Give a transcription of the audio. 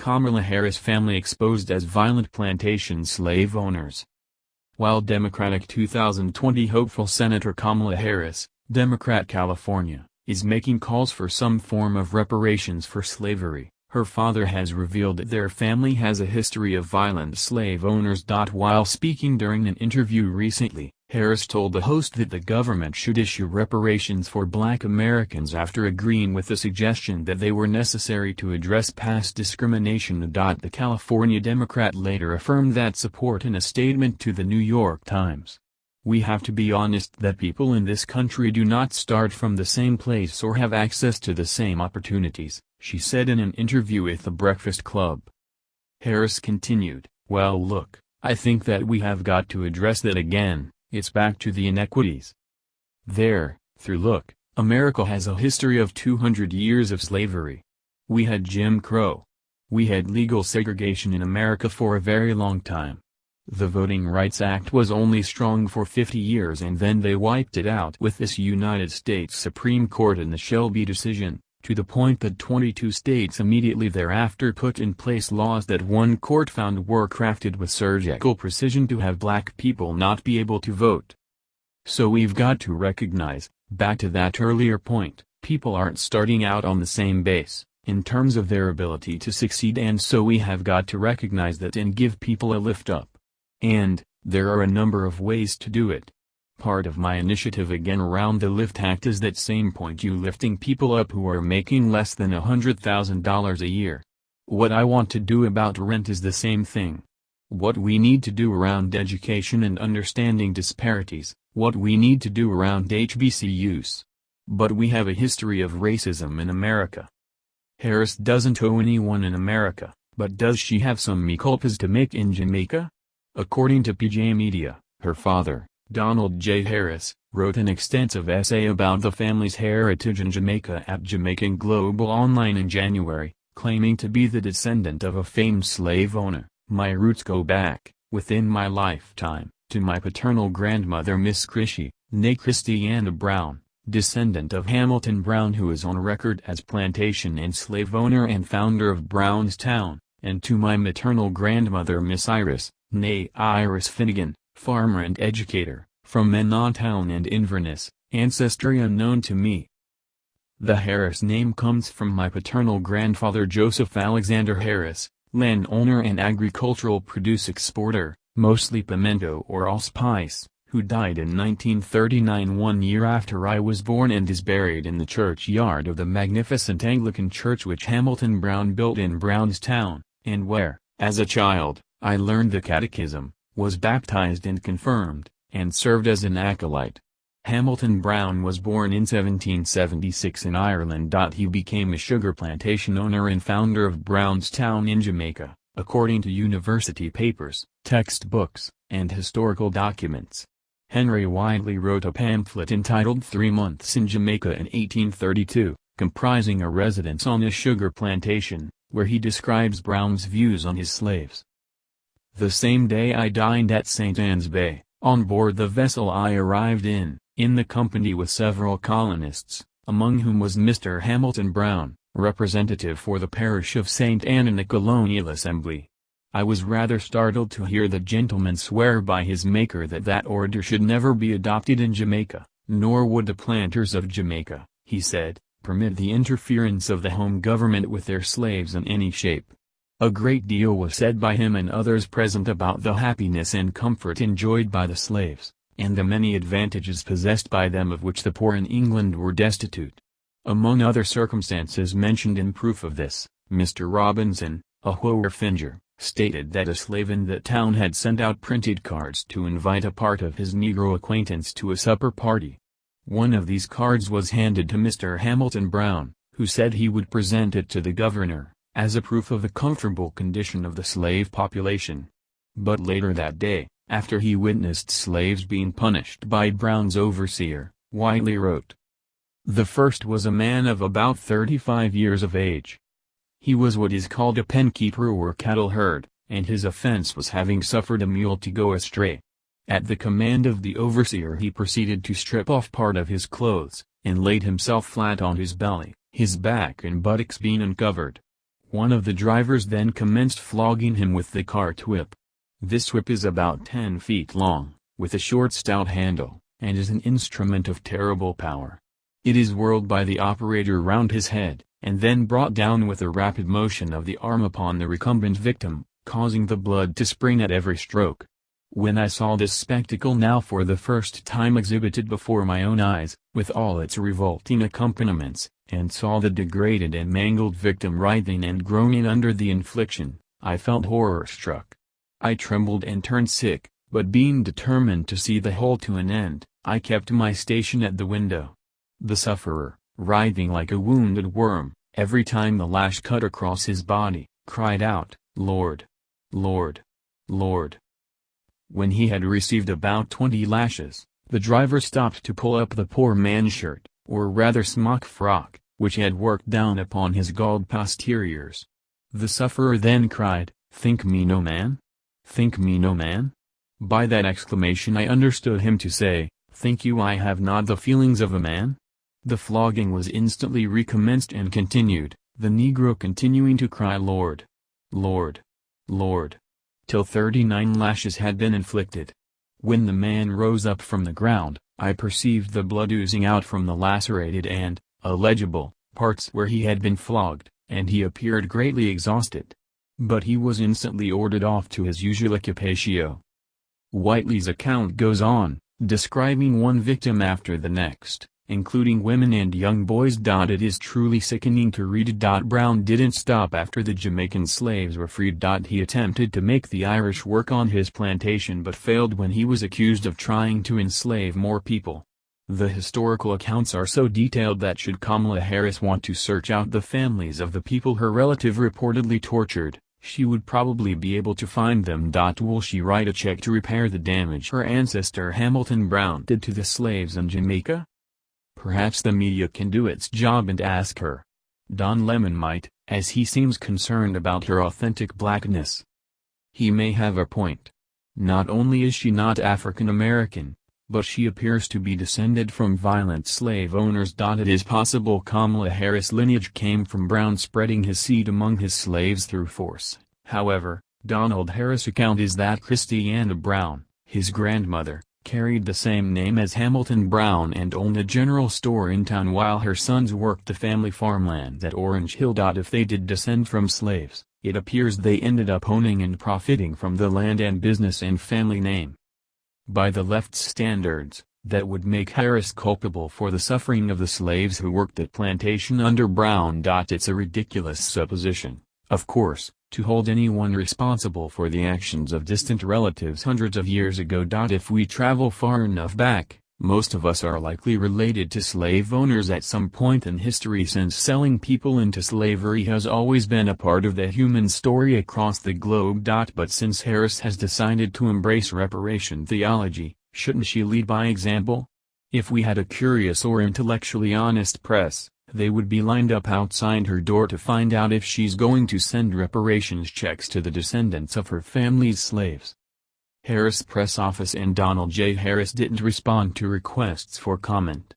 Kamala Harris family exposed as violent plantation slave owners. While Democratic 2020 hopeful Senator Kamala Harris, Democrat California, is making calls for some form of reparations for slavery, her father has revealed that their family has a history of violent slave owners. While speaking during an interview recently, Harris told the host that the government should issue reparations for Black Americans after agreeing with the suggestion that they were necessary to address past discrimination. The California Democrat later affirmed that support in a statement to the New York Times. "We have to be honest that people in this country do not start from the same place or have access to the same opportunities," she said in an interview with The Breakfast Club. Harris continued, "Well look, I think that we have got to address that again. It's back to the inequities. Look, America has a history of 200 years of slavery. We had Jim Crow. We had legal segregation in America for a very long time. The Voting Rights Act was only strong for 50 years and then they wiped it out with this United States Supreme Court in the Shelby decision, to the point that 22 states immediately thereafter put in place laws that one court found were crafted with surgical precision to have black people not be able to vote. So we've got to recognize, back to that earlier point, people aren't starting out on the same base, in terms of their ability to succeed, and so we have got to recognize that and give people a lift up. And, there are a number of ways to do it. Part of my initiative again around the Lift Act is that same point, you lifting people up who are making less than $100,000 a year. What I want to do about rent is the same thing. What we need to do around education and understanding disparities, what we need to do around HBCUs. But we have a history of racism in America. Harris doesn't owe anyone in America, but does she have some mea culpas to make in Jamaica? According to PJ Media, her father, Donald J. Harris, wrote an extensive essay about the family's heritage in Jamaica at Jamaican Global Online in January, claiming to be the descendant of a famed slave owner. "My roots go back, within my lifetime, to my paternal grandmother Miss Christie, née Christiana Brown, descendant of Hamilton Brown, who is on record as plantation and slave owner and founder of Brownstown, and to my maternal grandmother Miss Iris, née Iris Finnegan, farmer and educator, from Menontown and Inverness, ancestry unknown to me." The Harris name comes from my paternal grandfather Joseph Alexander Harris, landowner and agricultural produce exporter, mostly pimento or allspice, who died in 1939, 1 year after I was born, and is buried in the churchyard of the magnificent Anglican church which Hamilton Brown built in Brownstown, and where, as a child, I learned the catechism, was baptized and confirmed, and served as an acolyte. Hamilton Brown was born in 1776 in Ireland. He became a sugar plantation owner and founder of Brownstown in Jamaica, according to university papers, textbooks, and historical documents. Henry Whiteley wrote a pamphlet entitled 3 Months in Jamaica in 1832, comprising a residence on a sugar plantation, where he describes Brown's views on his slaves. The same day I dined at St. Ann's Bay, on board the vessel I arrived in the company with several colonists, among whom was Mr. Hamilton Brown, representative for the parish of St. Ann in the Colonial Assembly. I was rather startled to hear the gentleman swear by his Maker that that order should never be adopted in Jamaica, nor would the planters of Jamaica, he said, permit the interference of the home government with their slaves in any shape. A great deal was said by him and others present about the happiness and comfort enjoyed by the slaves, and the many advantages possessed by them of which the poor in England were destitute. Among other circumstances mentioned in proof of this, Mr. Robinson, a wharfinger, stated that a slave in that town had sent out printed cards to invite a part of his Negro acquaintance to a supper party. One of these cards was handed to Mr. Hamilton Brown, who said he would present it to the governor, as a proof of the comfortable condition of the slave population. But later that day, after he witnessed slaves being punished by Brown's overseer, Whiteley wrote, "The first was a man of about 35 years of age. He was what is called a penkeeper or cattle herd, and his offense was having suffered a mule to go astray. At the command of the overseer he proceeded to strip off part of his clothes, and laid himself flat on his belly, his back and buttocks being uncovered. One of the drivers then commenced flogging him with the cart whip. This whip is about 10 feet long, with a short stout handle, and is an instrument of terrible power. It is whirled by the operator round his head, and then brought down with a rapid motion of the arm upon the recumbent victim, causing the blood to spring at every stroke. When I saw this spectacle now for the first time exhibited before my own eyes, with all its revolting accompaniments, and saw the degraded and mangled victim writhing and groaning under the infliction, I felt horror-struck. I trembled and turned sick, but being determined to see the whole to an end, I kept my station at the window. The sufferer, writhing like a wounded worm, every time the lash cut across his body, cried out, "Lord! Lord! Lord!" When he had received about 20 lashes, the driver stopped to pull up the poor man's shirt, or rather smock frock, which had worked down upon his galled posteriors. The sufferer then cried, "Think me no man? Think me no man?" By that exclamation I understood him to say, "Think you I have not the feelings of a man?" The flogging was instantly recommenced and continued, the negro continuing to cry "Lord! Lord! Lord!" till 39 lashes had been inflicted. When the man rose up from the ground, I perceived the blood oozing out from the lacerated and, illegible, parts where he had been flogged, and he appeared greatly exhausted. But he was instantly ordered off to his usual occupatio. Whiteley's account goes on, describing one victim after the next, including women and young boys. It is truly sickening to read. Brown didn't stop after the Jamaican slaves were freed. He attempted to make the Irish work on his plantation but failed when he was accused of trying to enslave more people. The historical accounts are so detailed that should Kamala Harris want to search out the families of the people her relative reportedly tortured, she would probably be able to find them. Will she write a check to repair the damage her ancestor Hamilton Brown did to the slaves in Jamaica? Perhaps the media can do its job and ask her. Don Lemon might, as he seems concerned about her authentic blackness. He may have a point. Not only is she not African American, but she appears to be descended from violent slave owners. It is possible Kamala Harris' lineage came from Brown spreading his seed among his slaves through force. However, Donald Harris' account is that Christiana Brown, his grandmother, carried the same name as Hamilton Brown and owned a general store in town while her sons worked the family farmland at Orange Hill. If they did descend from slaves, it appears they ended up owning and profiting from the land and business and family name. By the left's standards, that would make Harris culpable for the suffering of the slaves who worked at Plantation under Brown. It's a ridiculous supposition, of course, to hold anyone responsible for the actions of distant relatives hundreds of years ago. If we travel far enough back, most of us are likely related to slave owners at some point in history, since selling people into slavery has always been a part of the human story across the globe. But since Harris has decided to embrace reparation theology, shouldn't she lead by example? If we had a curious or intellectually honest press, they would be lined up outside her door to find out if she's going to send reparations checks to the descendants of her family's slaves. Harris Press Office and Donald J. Harris didn't respond to requests for comment.